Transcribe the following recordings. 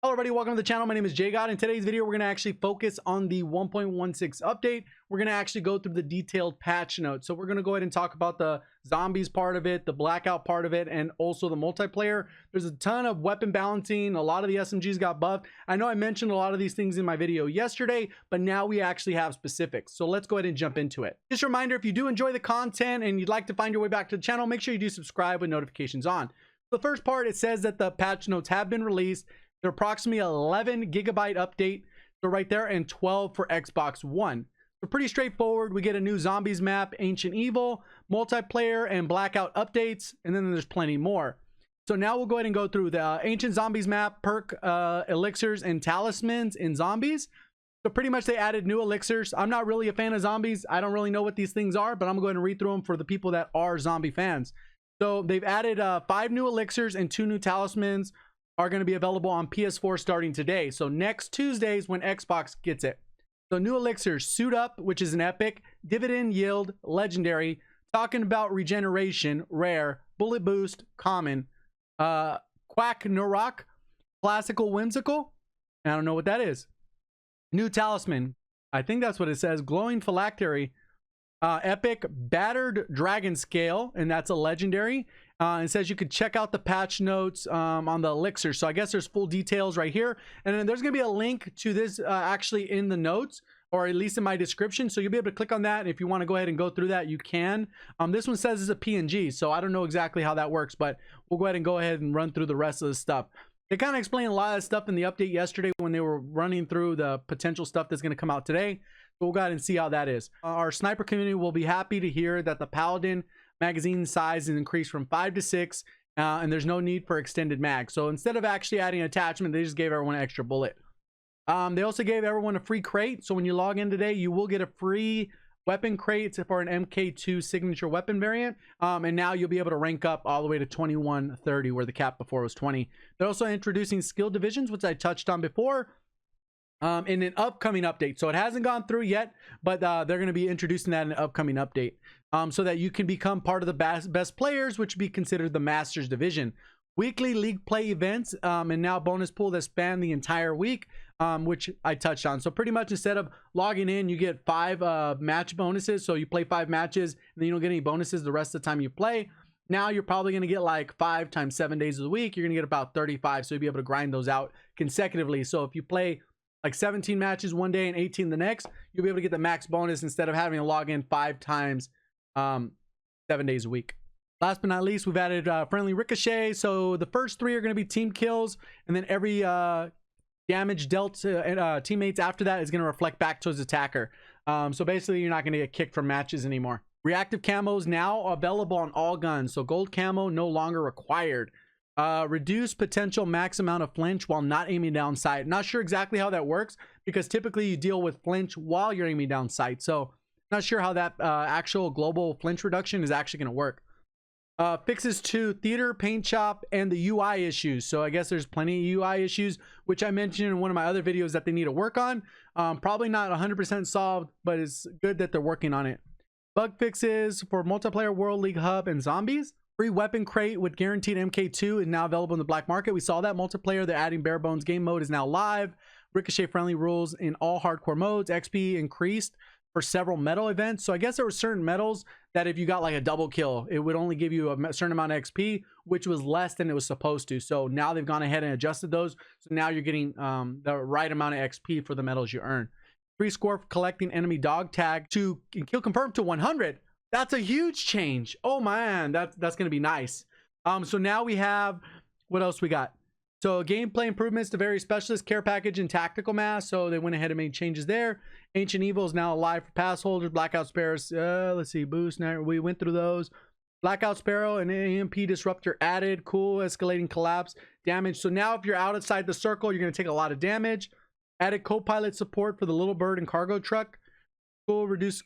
Hello everybody, welcome to the channel. My name is JGOD. In today's video, we're going to actually focus on the 1.16 update. We're going to actually go through the detailed patch notes. So we're going to go ahead and talk about the zombies part of it, the blackout part of it, and also the multiplayer. There's a ton of weapon balancing. A lot of the SMGs got buffed. I know I mentioned a lot of these things in my video yesterday, but now we actually have specifics. So let's go ahead and jump into it. Just a reminder, if you do enjoy the content and you'd like to find your way back to the channel, make sure you do subscribe with notifications on. The first part, it says that the patch notes have been released. They're approximately 11 gigabyte update, so right there, and 12 for Xbox One. So pretty straightforward. We get a new zombies map, Ancient Evil, multiplayer, and blackout updates, and then there's plenty more. So now we'll go ahead and go through the ancient zombies map, perk, elixirs, and talismans in zombies. So pretty much they added new elixirs. I'm not really a fan of zombies. I don't really know what these things are, but I'm going to read through them for the people that are zombie fans. So they've added 5 new elixirs and 2 new talismans are going to be available on PS4 starting today. So next Tuesdays when Xbox gets it. So new elixirs, Suit Up, which is an epic, Dividend Yield, legendary, talking about regeneration, rare, Bullet Boost, common, Quack Narok, classical, whimsical. I don't know what that is. New talisman, I think that's what it says, glowing phylactery, epic, battered dragon scale, and that's a legendary. It says you could check out the patch notes on the elixir. So I guess there's full details right here. And then there's going to be a link to this actually in the notes, or at least in my description. So you'll be able to click on that. And if you want to go ahead and go through that, you can. This one says it's a PNG. So I don't know exactly how that works, but we'll go ahead and run through the rest of the stuff. They kind of explained a lot of stuff in the update yesterday when they were running through the potential stuff that's going to come out today. So we'll go ahead and see how that is. Our sniper community will be happy to hear that the Paladin magazine size is increased from 5 to 6, and there's no need for extended mag. So instead of actually adding an attachment, they just gave everyone an extra bullet. They also gave everyone a free crate. So when you log in today, you will get a free weapon crate for an MK2 signature weapon variant. And now you'll be able to rank up all the way to 2130, where the cap before was 20. They're also introducing skill divisions, which I touched on before, in an upcoming update. So it hasn't gone through yet, but they're going to be introducing that in an upcoming update, so that you can become part of the best players, which would be considered the Masters Division. Weekly league play events, and now bonus pool that span the entire week, which I touched on. So pretty much instead of logging in, you get 5 match bonuses. So you play 5 matches, and then you don't get any bonuses the rest of the time you play. Now you're probably going to get like 5 times 7 days of the week. You're going to get about 35. So you'll be able to grind those out consecutively. So if you play like 17 matches one day and 18 the next, you'll be able to get the max bonus instead of having to log in 5 times 7 days a week. Last but not least, we've added friendly ricochet. So the first 3 are going to be team kills, and then every damage dealt to teammates after that is going to reflect back towards the attacker. So basically, you're not going to get kicked from matches anymore. Reactive camos now available on all guns. So gold camo no longer required. Reduce potential max amount of flinch while not aiming down sight. Not sure exactly how that works, because typically you deal with flinch while you're aiming down sight. So not sure how that actual global flinch reduction is actually going to work. Fixes to theater, paint shop, and the UI issues. So I guess there's plenty of UI issues, which I mentioned in one of my other videos that they need to work on. Probably not 100% solved, but it's good that they're working on it. Bug fixes for multiplayer World League Hub and zombies. Free weapon crate with guaranteed MK2 is now available in the black market. We saw that multiplayer. They're adding bare bones game mode is now live. Ricochet friendly rules in all hardcore modes. XP increased for several medal events. So I guess there were certain medals that if you got like a double kill, it would only give you a certain amount of XP, which was less than it was supposed to. So now they've gone ahead and adjusted those. So now you're getting the right amount of XP for the medals you earn. Free score for collecting enemy dog tag to kill confirmed to 100. That's a huge change. Oh man, that's going to be nice. So now we have, what else we got? So gameplay improvements to various specialist care package and tactical mass. So they went ahead and made changes there. Ancient Evil is now alive for pass holders. Blackout Sparrows, let's see, boost. Now we went through those. Blackout Sparrow and AMP disruptor added. Cool, escalating collapse damage. So now if you're outside the circle, you're going to take a lot of damage. Added co-pilot support for the little bird and cargo truck. Cool, reduce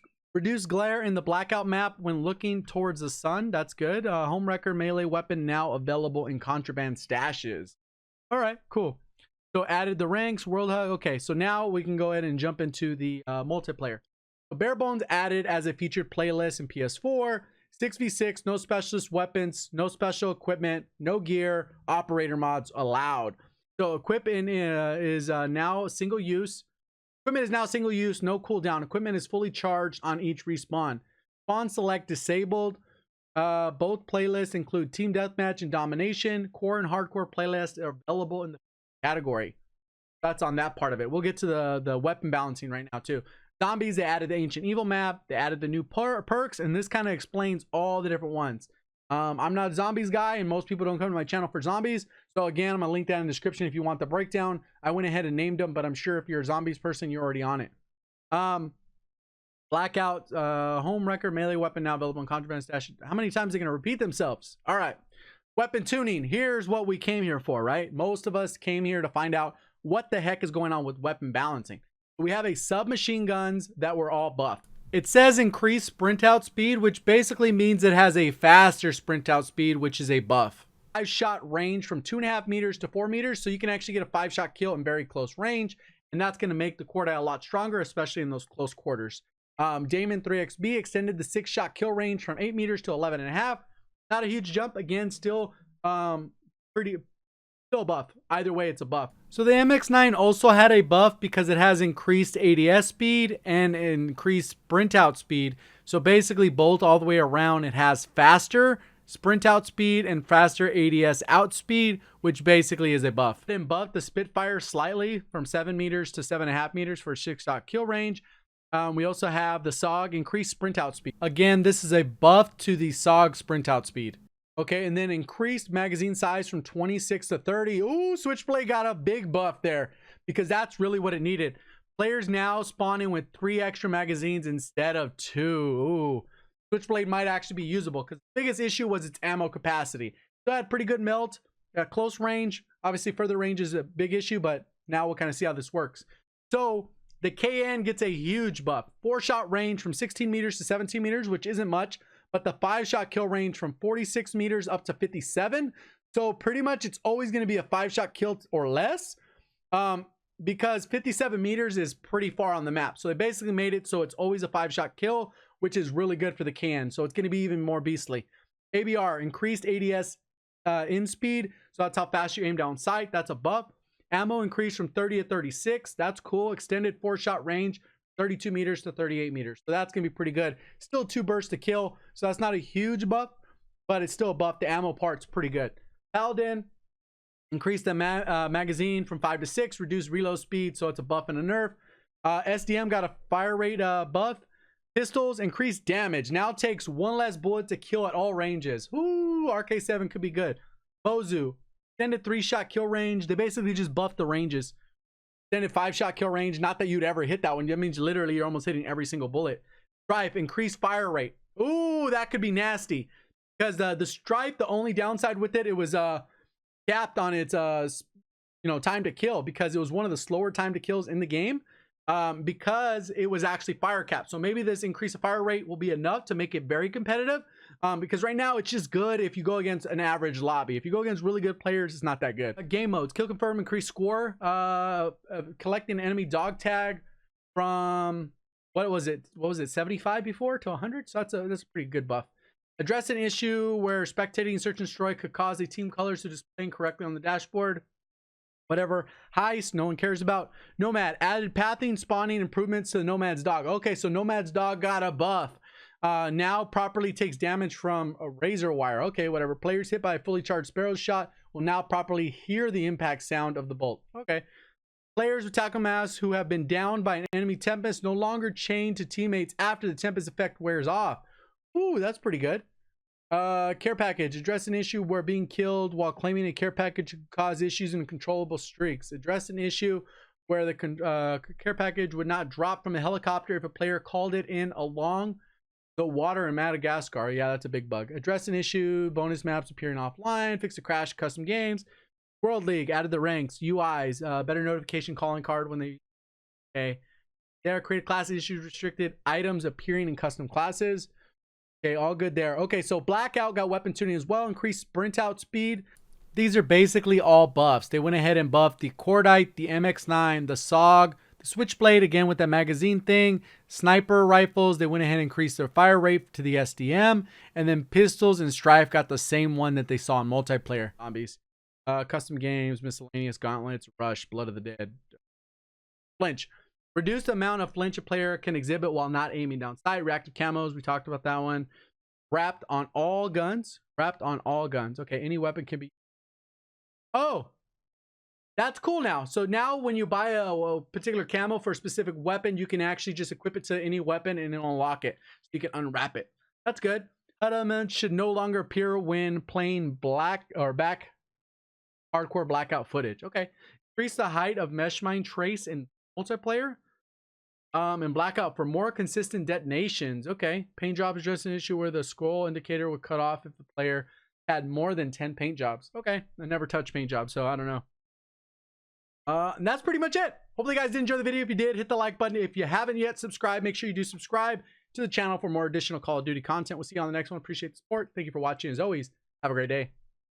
glare in the blackout map when looking towards the sun. That's good. Home record melee weapon now available in contraband stashes. All right, cool. So added the ranks, world hug. Okay, so now we can go ahead and jump into the multiplayer. So bare bones added as a featured playlist in PS4. 6v6, no specialist weapons, no special equipment, no gear, operator mods allowed. So equipment is now single use. Equipment is now single use, no cooldown. Equipment is fully charged on each respawn. Spawn select disabled. Both playlists include Team Deathmatch and Domination. Core and Hardcore playlists are available in the category. That's on that part of it. We'll get to the weapon balancing right now too. Zombies, they added the Ancient Evil map. They added the new perks, and this kind of explains all the different ones. I'm not a zombies guy, and most people don't come to my channel for zombies. So again, I'm gonna link that in the description if you want the breakdown. I went ahead and named them, but I'm sure if you're a zombies person, you're already on it. Blackout, home record, melee weapon now available in contraband stash. How many times are they gonna repeat themselves? All right. Weapon tuning. Here's what we came here for, right? Most of us came here to find out what the heck is going on with weapon balancing. We have a submachine guns that were all buffed. It says increased sprint out speed, which basically means it has a faster sprint out speed, which is a buff. 5-shot range from 2.5 meters to 4 meters, so you can actually get a 5-shot kill in very close range, and that's going to make the Cordite a lot stronger, especially in those close quarters. Damon 3XB extended the 6-shot kill range from 8 meters to 11.5. Not a huge jump. Again, still still a buff. Either way, it's a buff. So the MX9 also had a buff because it has increased ADS speed and increased sprint out speed. So basically both all the way around, it has faster sprint out speed and faster ADS out speed, which basically is a buff. Then buff the Spitfire slightly from 7 meters to 7.5 meters for a 6-shot kill range. We also have the SOG increased sprint out speed. Again, this is a buff to the SOG sprint out speed. Okay, and then increased magazine size from 26 to 30. Ooh, Switchblade got a big buff there because that's really what it needed. Players now spawning with 3 extra magazines instead of 2. Ooh, Switchblade might actually be usable because the biggest issue was its ammo capacity. So it had pretty good melt, close range. Obviously, further range is a big issue, but now we'll kind of see how this works. So the KN gets a huge buff. 4-shot range from 16 meters to 17 meters, which isn't much. But the 5-shot kill range from 46 meters up to 57. So pretty much it's always going to be a 5-shot kill or less because 57 meters is pretty far on the map. So they basically made it so it's always a 5-shot kill, which is really good for the can. So it's going to be even more beastly. ABR, increased ADS in speed. So that's how fast you aim down sight. That's a buff. Ammo increased from 30 to 36. That's cool. Extended 4-shot range. 32 meters to 38 meters. So that's going to be pretty good. Still 2 bursts to kill. So that's not a huge buff, but it's still a buff. The ammo part's pretty good. Paladin increased the magazine from 5 to 6, reduced reload speed. So it's a buff and a nerf. SDM got a fire rate buff. Pistols increased damage. Now takes 1 less bullet to kill at all ranges. Ooh, RK7 could be good. Bozu, extended 3-shot kill range. They basically just buffed the ranges. Extended 5-shot kill range. Not that you'd ever hit that one. That means literally you're almost hitting every single bullet. Strife, increased fire rate. Ooh, that could be nasty. Because the Strife, the only downside with it, it was capped on its time to kill, because it was one of the slower time to kills in the game. Because it was actually fire capped. So maybe this increase of fire rate will be enough to make it very competitive. Because right now it's just good if you go against an average lobby. If you go against really good players, it's not that good. Game modes: kill confirm, increase score, collecting enemy dog tag from what was it 75 before to 100. So that's a pretty good buff. Address an issue where spectating search and destroy could cause the team colors to display incorrectly on the dashboard. Whatever. Heist, no one cares about. Nomad, added pathing, spawning improvements to the Nomad's dog. Okay, so Nomad's dog got a buff. Now properly takes damage from a razor wire. Okay, whatever. Players hit by a fully charged Sparrow's shot will now properly hear the impact sound of the bolt. Okay. Players with tackle masks who have been downed by an enemy Tempest no longer chained to teammates after the Tempest effect wears off. Ooh, that's pretty good. Care package, address an issue where being killed while claiming a care package could cause issues in controllable streaks. Address an issue where the care package would not drop from a helicopter if a player called it in along the water in Madagascar. Yeah, that's a big bug. Address an issue, bonus maps appearing offline, fix the crash, custom games. World League, added the ranks, UIs, better notification calling card when they, okay. There, create class issues, restricted items appearing in custom classes. Okay, all good there. Okay, so Blackout got weapon tuning as well, increased sprint out speed. These are basically all buffs. They went ahead and buffed the Cordite, the MX9, the SOG, the Switchblade, again with that magazine thing, sniper rifles. They went ahead and increased their fire rate to the SDM, and then pistols and Strife got the same one that they saw in multiplayer. Zombies. Custom games, miscellaneous, gauntlets, rush, blood of the dead, flinch. Reduced amount of flinch a player can exhibit while not aiming down sight. Reactive camos, we talked about that one. Wrapped on all guns. Wrapped on all guns. Okay, any weapon can be. Oh, that's cool now. So now when you buy a particular camo for a specific weapon, you can actually just equip it to any weapon and it'll unlock it. So you can unwrap it. That's good. Elements should no longer appear when playing black or back hardcore blackout footage. Okay. Increase the height of mesh mine trace in multiplayer. And blackout for more consistent detonations. Okay. Paint job is just an issue where the scroll indicator would cut off if the player had more than 10 paint jobs. Okay. I never touched paint jobs, so I don't know. And that's pretty much it. Hopefully you guys did enjoy the video. If you did, hit the like button. If you haven't yet subscribed, make sure you do subscribe to the channel for more additional Call of Duty content. We'll see you on the next one. Appreciate the support. Thank you for watching. As always, have a great day.